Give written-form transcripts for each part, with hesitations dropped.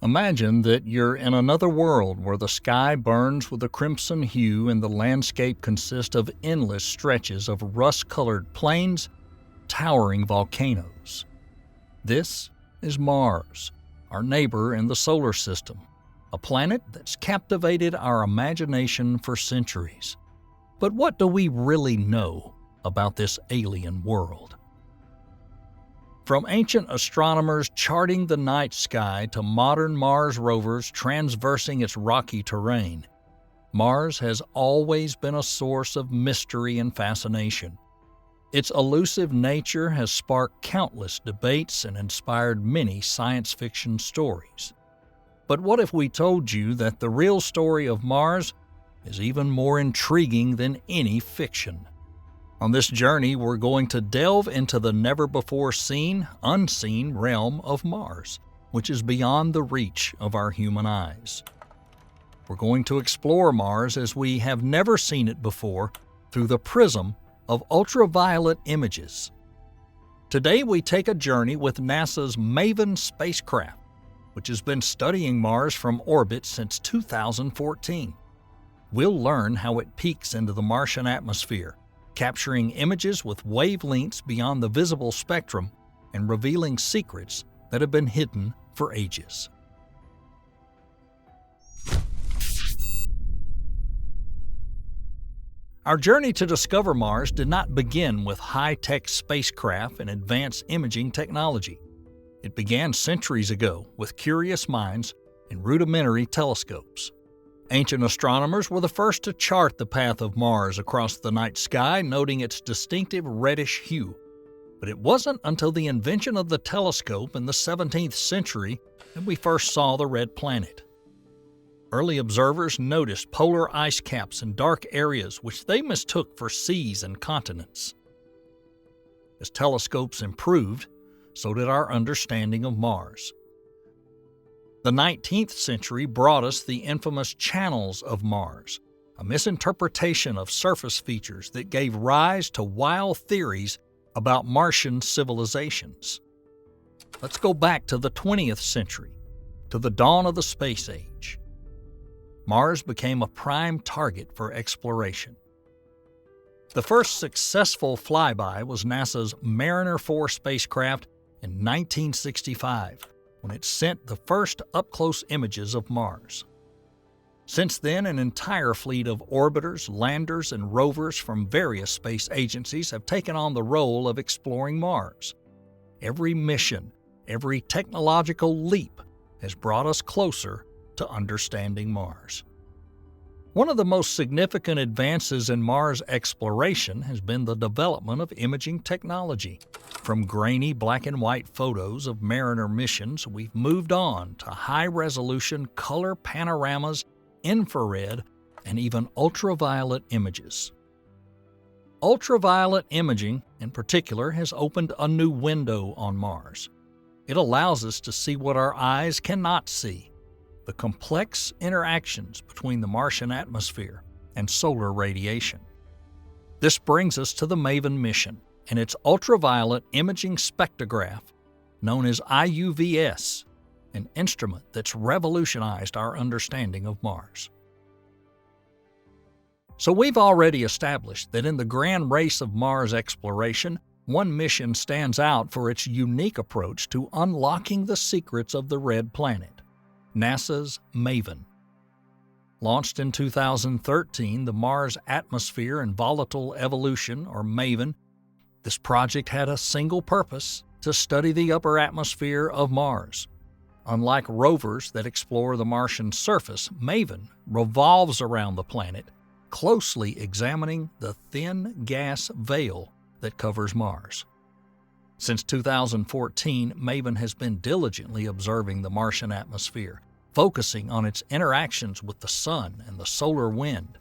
Imagine that you're in another world where the sky burns with a crimson hue and the landscape consists of endless stretches of rust-colored plains, towering volcanoes. This is Mars, our neighbor in the solar system, a planet that's captivated our imagination for centuries. But what do we really know about this alien world? From ancient astronomers charting the night sky to modern Mars rovers traversing its rocky terrain, Mars has always been a source of mystery and fascination. Its elusive nature has sparked countless debates and inspired many science fiction stories. But what if we told you that the real story of Mars is even more intriguing than any fiction? On this journey, we're going to delve into the never-before-seen, unseen realm of Mars, which is beyond the reach of our human eyes. We're going to explore Mars as we have never seen it before through the prism of ultraviolet images. Today, we take a journey with NASA's Maven spacecraft, which has been studying Mars from orbit since 2014. We'll learn how it peeks into the Martian atmosphere, capturing images with wavelengths beyond the visible spectrum and revealing secrets that have been hidden for ages. Our journey to discover Mars did not begin with high-tech spacecraft and advanced imaging technology. It began centuries ago with curious minds and rudimentary telescopes. Ancient astronomers were the first to chart the path of Mars across the night sky, noting its distinctive reddish hue. But it wasn't until the invention of the telescope in the 17th century that we first saw the red planet. Early observers noticed polar ice caps in dark areas which they mistook for seas and continents. As telescopes improved, so did our understanding of Mars. The 19th century brought us the infamous channels of Mars, a misinterpretation of surface features that gave rise to wild theories about Martian civilizations. Let's go back to the 20th century, to the dawn of the space age. Mars became a prime target for exploration. The first successful flyby was NASA's Mariner 4 spacecraft in 1965. When it sent the first up-close images of Mars. Since then, an entire fleet of orbiters, landers, and rovers from various space agencies have taken on the role of exploring Mars. Every mission, every technological leap has brought us closer to understanding Mars. One of the most significant advances in Mars exploration has been the development of imaging technology. From grainy black and white photos of Mariner missions, we've moved on to high-resolution color panoramas, infrared, and even ultraviolet images. Ultraviolet imaging, in particular, has opened a new window on Mars. It allows us to see what our eyes cannot see: the complex interactions between the Martian atmosphere and solar radiation. This brings us to the Maven mission and its ultraviolet imaging spectrograph, known as IUVS, an instrument that's revolutionized our understanding of Mars. So we've already established that in the grand race of Mars exploration, one mission stands out for its unique approach to unlocking the secrets of the red planet: NASA's Maven. Launched in 2013, the Mars Atmosphere and Volatile Evolution, or Maven, this project had a single purpose: to study the upper atmosphere of Mars. Unlike rovers that explore the Martian surface, Maven revolves around the planet, closely examining the thin gas veil that covers Mars. Since 2014, Maven has been diligently observing the Martian atmosphere, focusing on its interactions with the sun and the solar wind.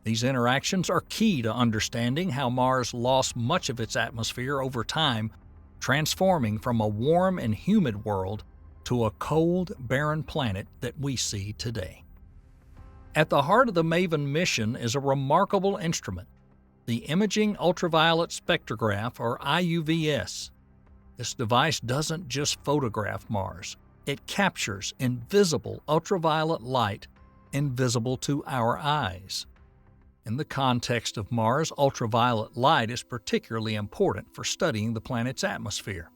These interactions are key to understanding how Mars lost much of its atmosphere over time, transforming from a warm and humid world to a cold, barren planet that we see today. At the heart of the Maven mission is a remarkable instrument, the Imaging Ultraviolet Spectrograph, or IUVS. This device doesn't just photograph Mars. It captures invisible ultraviolet light invisible to our eyes. In the context of Mars, ultraviolet light is particularly important for studying the planet's atmosphere.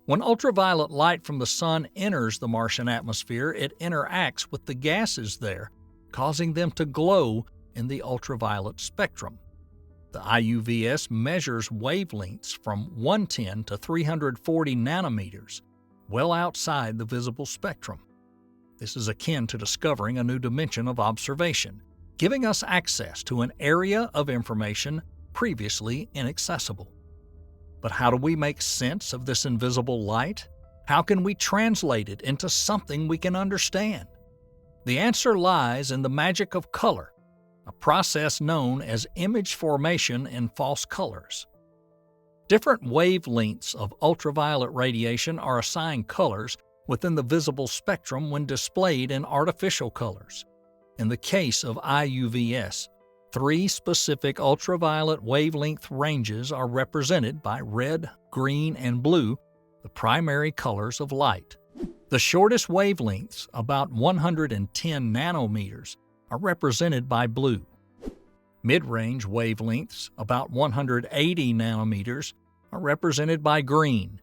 When ultraviolet light from the Sun enters the Martian atmosphere, it interacts with the gases there, causing them to glow in the ultraviolet spectrum. The IUVS measures wavelengths from 110 to 340 nanometers, well outside the visible spectrum. This is akin to discovering a new dimension of observation, giving us access to an area of information previously inaccessible. But how do we make sense of this invisible light? How can we translate it into something we can understand? The answer lies in the magic of color, a process known as image formation in false colors. Different wavelengths of ultraviolet radiation are assigned colors within the visible spectrum when displayed in artificial colors. In the case of IUVS, 3 specific ultraviolet wavelength ranges are represented by red, green, and blue, the primary colors of light. The shortest wavelengths, about 110 nanometers, are represented by blue. Mid-range wavelengths, about 180 nanometers, are represented by green,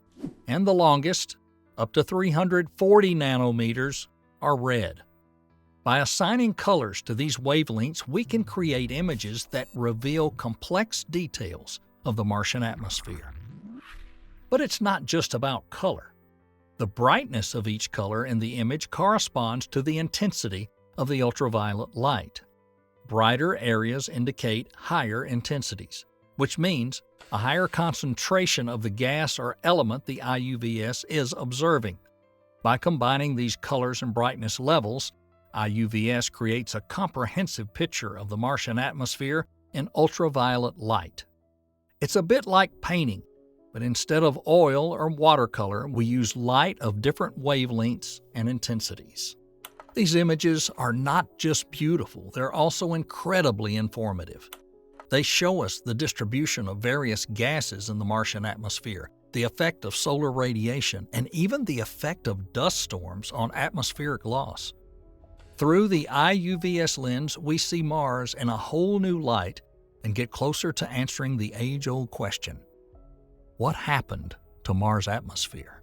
and the longest, up to 340 nanometers, are red. By assigning colors to these wavelengths, we can create images that reveal complex details of the Martian atmosphere. But it's not just about color. The brightness of each color in the image corresponds to the intensity of the ultraviolet light. Brighter areas indicate higher intensities, which means a higher concentration of the gas or element the IUVS is observing. By combining these colors and brightness levels, IUVS creates a comprehensive picture of the Martian atmosphere in ultraviolet light. It's a bit like painting, but instead of oil or watercolor, we use light of different wavelengths and intensities. These images are not just beautiful, they're also incredibly informative. They show us the distribution of various gases in the Martian atmosphere, the effect of solar radiation, and even the effect of dust storms on atmospheric loss. Through the IUVS lens, we see Mars in a whole new light and get closer to answering the age-old question: what happened to Mars' atmosphere?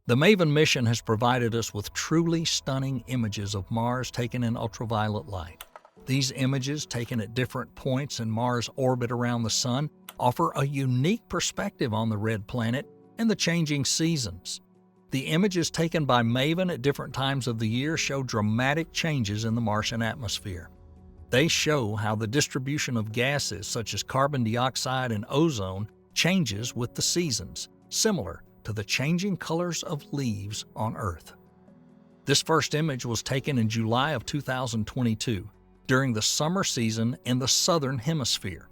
The Maven mission has provided us with truly stunning images of Mars taken in ultraviolet light. These images, taken at different points in Mars' orbit around the Sun, offer a unique perspective on the red planet and the changing seasons. The images taken by Maven at different times of the year show dramatic changes in the Martian atmosphere. They show how the distribution of gases such as carbon dioxide and ozone changes with the seasons, similar to the changing colors of leaves on Earth. This first image was taken in July of 2022, during the summer season in the southern hemisphere.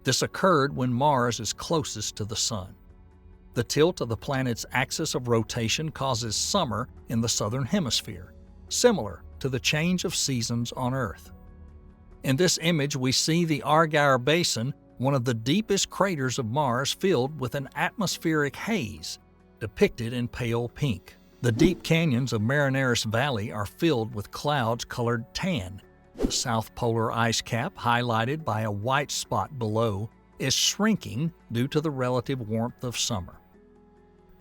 This occurred when Mars is closest to the Sun. The tilt of the planet's axis of rotation causes summer in the southern hemisphere, similar to the change of seasons on Earth. In this image, we see the Argyre Basin, one of the deepest craters of Mars, filled with an atmospheric haze, depicted in pale pink. The deep canyons of Marineris Valley are filled with clouds colored tan. The South Polar ice cap, highlighted by a white spot below, is shrinking due to the relative warmth of summer.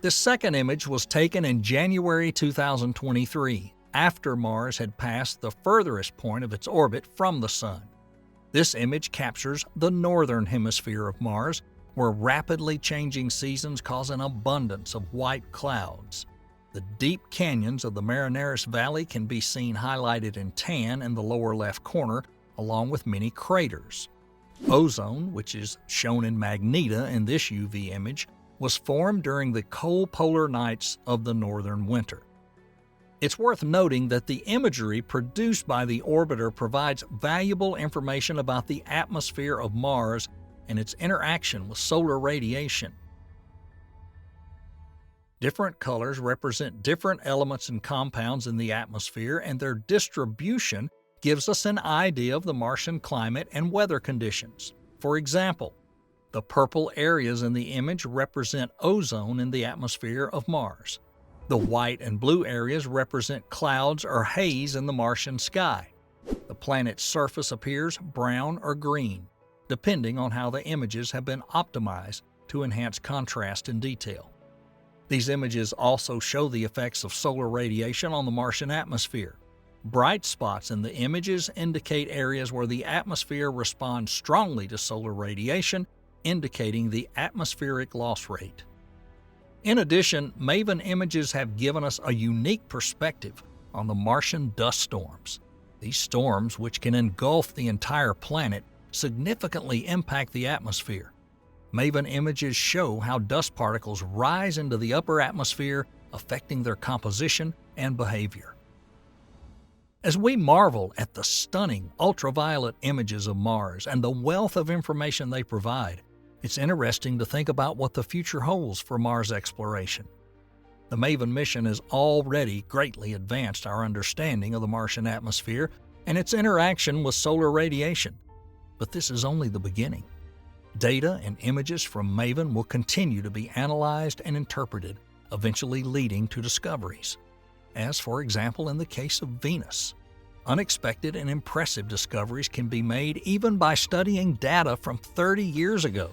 This second image was taken in January 2023, after Mars had passed the furthest point of its orbit from the Sun. This image captures the northern hemisphere of Mars, where rapidly changing seasons cause an abundance of white clouds. The deep canyons of the Marineris Valley can be seen highlighted in tan in the lower left corner, along with many craters. Ozone, which is shown in magenta in this UV image, was formed during the cold polar nights of the northern winter. It's worth noting that the imagery produced by the orbiter provides valuable information about the atmosphere of Mars and its interaction with solar radiation. Different colors represent different elements and compounds in the atmosphere, and their distribution gives us an idea of the Martian climate and weather conditions. For example, The purple areas in the image represent ozone in the atmosphere of Mars. The white and blue areas represent clouds or haze in the Martian sky. The planet's surface appears brown or green, depending on how the images have been optimized to enhance contrast and detail. These images also show the effects of solar radiation on the Martian atmosphere. Bright spots in the images indicate areas where the atmosphere responds strongly to solar radiation, indicating the atmospheric loss rate. In addition, Maven images have given us a unique perspective on the Martian dust storms. These storms, which can engulf the entire planet, significantly impact the atmosphere. Maven images show how dust particles rise into the upper atmosphere, affecting their composition and behavior. As we marvel at the stunning ultraviolet images of Mars and the wealth of information they provide, it's interesting to think about what the future holds for Mars exploration. The Maven mission has already greatly advanced our understanding of the Martian atmosphere and its interaction with solar radiation. But this is only the beginning. Data and images from Maven will continue to be analyzed and interpreted, eventually leading to discoveries. As, for example, in the case of Venus. Unexpected and impressive discoveries can be made even by studying data from 30 years ago.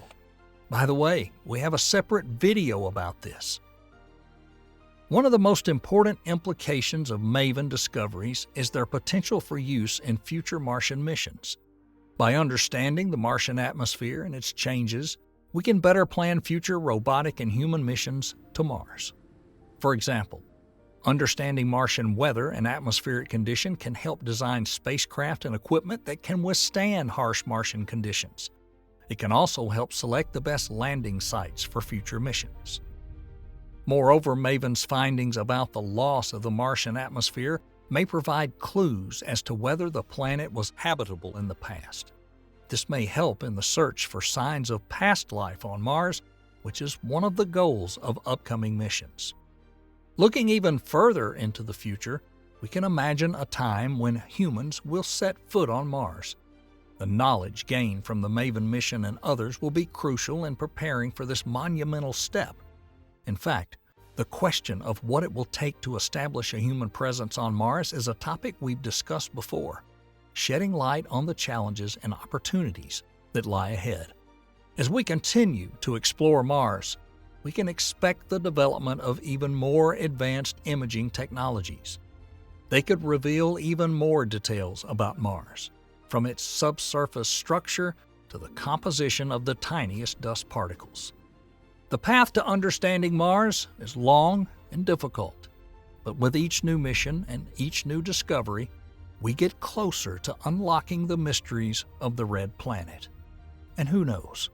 By the way, we have a separate video about this. One of the most important implications of Maven discoveries is their potential for use in future Martian missions. By understanding the Martian atmosphere and its changes, we can better plan future robotic and human missions to Mars. For example, understanding Martian weather and atmospheric condition can help design spacecraft and equipment that can withstand harsh Martian conditions. It can also help select the best landing sites for future missions. Moreover, Maven's findings about the loss of the Martian atmosphere may provide clues as to whether the planet was habitable in the past. This may help in the search for signs of past life on Mars, which is one of the goals of upcoming missions. Looking even further into the future, we can imagine a time when humans will set foot on Mars. The knowledge gained from the Maven mission and others will be crucial in preparing for this monumental step. In fact, the question of what it will take to establish a human presence on Mars is a topic we've discussed before, shedding light on the challenges and opportunities that lie ahead. As we continue to explore Mars, we can expect the development of even more advanced imaging technologies. They could reveal even more details about Mars, from its subsurface structure to the composition of the tiniest dust particles. The path to understanding Mars is long and difficult, but with each new mission and each new discovery, we get closer to unlocking the mysteries of the Red Planet. And who knows,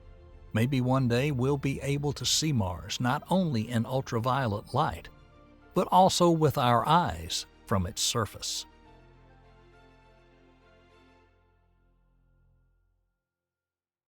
maybe one day we'll be able to see Mars not only in ultraviolet light, but also with our eyes from its surface.